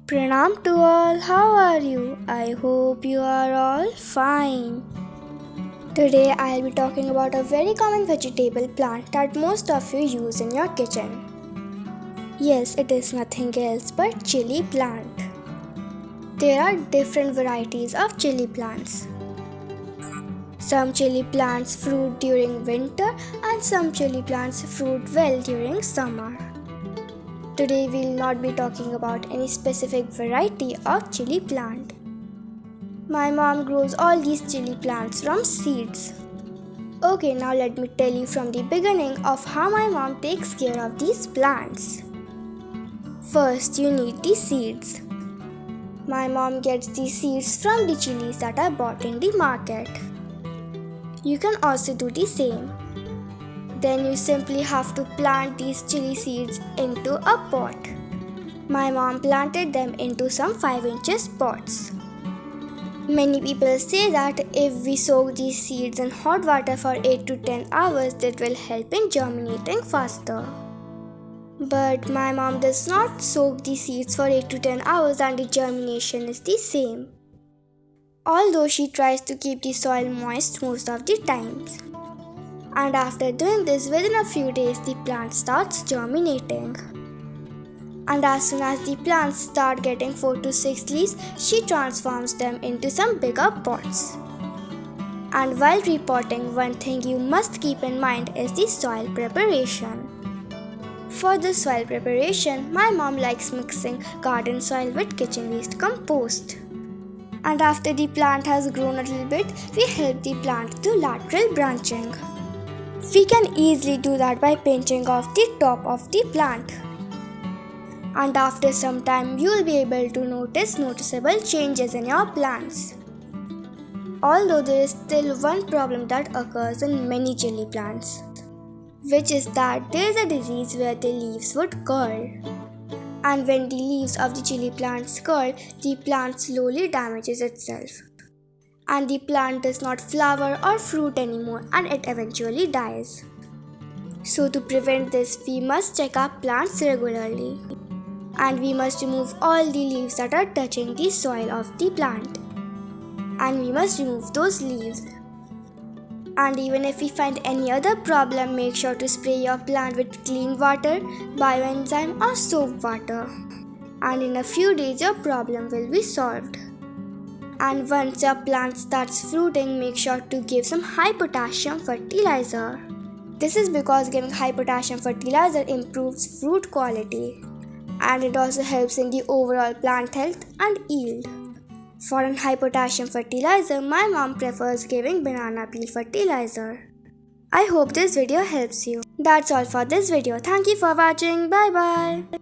Pranam to all, how are you? I hope you are all fine. Today I'll be talking about a very common vegetable plant that most of you use in your kitchen. Yes, it is nothing else but chili plant. There are different varieties of chili plants. Some chili plants fruit during winter and some chili plants fruit well during summer. Today we will not be talking about any specific variety of chili plant. My mom grows all these chili plants from seeds. Okay, now let me tell you from the beginning of how my mom takes care of these plants. First, you need the seeds. My mom gets the seeds from the chilies that are bought in the market. You can also do the same. Then you simply have to plant these chili seeds into a pot. My mom planted them into some 5-inch pots. Many people say that if we soak these seeds in hot water for 8 to 10 hours, that will help in germinating faster. But my mom does not soak the seeds for 8 to 10 hours and the germination is the same. Although she tries to keep the soil moist most of the times. And after doing this, within a few days, the plant starts germinating. And as soon as the plants start getting 4 to 6 leaves, she transforms them into some bigger pots. And while repotting, one thing you must keep in mind is the soil preparation. For the soil preparation, my mom likes mixing garden soil with kitchen waste compost. And after the plant has grown a little bit, we help the plant to lateral branching. We can easily do that by pinching off the top of the plant. And after some time, you will be able to notice noticeable changes in your plants. Although there is still one problem that occurs in many chili plants, which is that there is a disease where the leaves would curl. And when the leaves of the chili plants curl, the plant slowly damages itself. And the plant does not flower or fruit anymore and it eventually dies. So to prevent this, we must check our plants regularly. And we must remove all the leaves that are touching the soil of the plant. And we must remove those leaves. And even if we find any other problem, make sure to spray your plant with clean water, bioenzyme or soap water. And in a few days, your problem will be solved. And once your plant starts fruiting, make sure to give some high potassium fertilizer. This is because giving high potassium fertilizer improves fruit quality. And it also helps in the overall plant health and yield. For an high potassium fertilizer, my mom prefers giving banana peel fertilizer. I hope this video helps you. That's all for this video. Thank you for watching. Bye bye.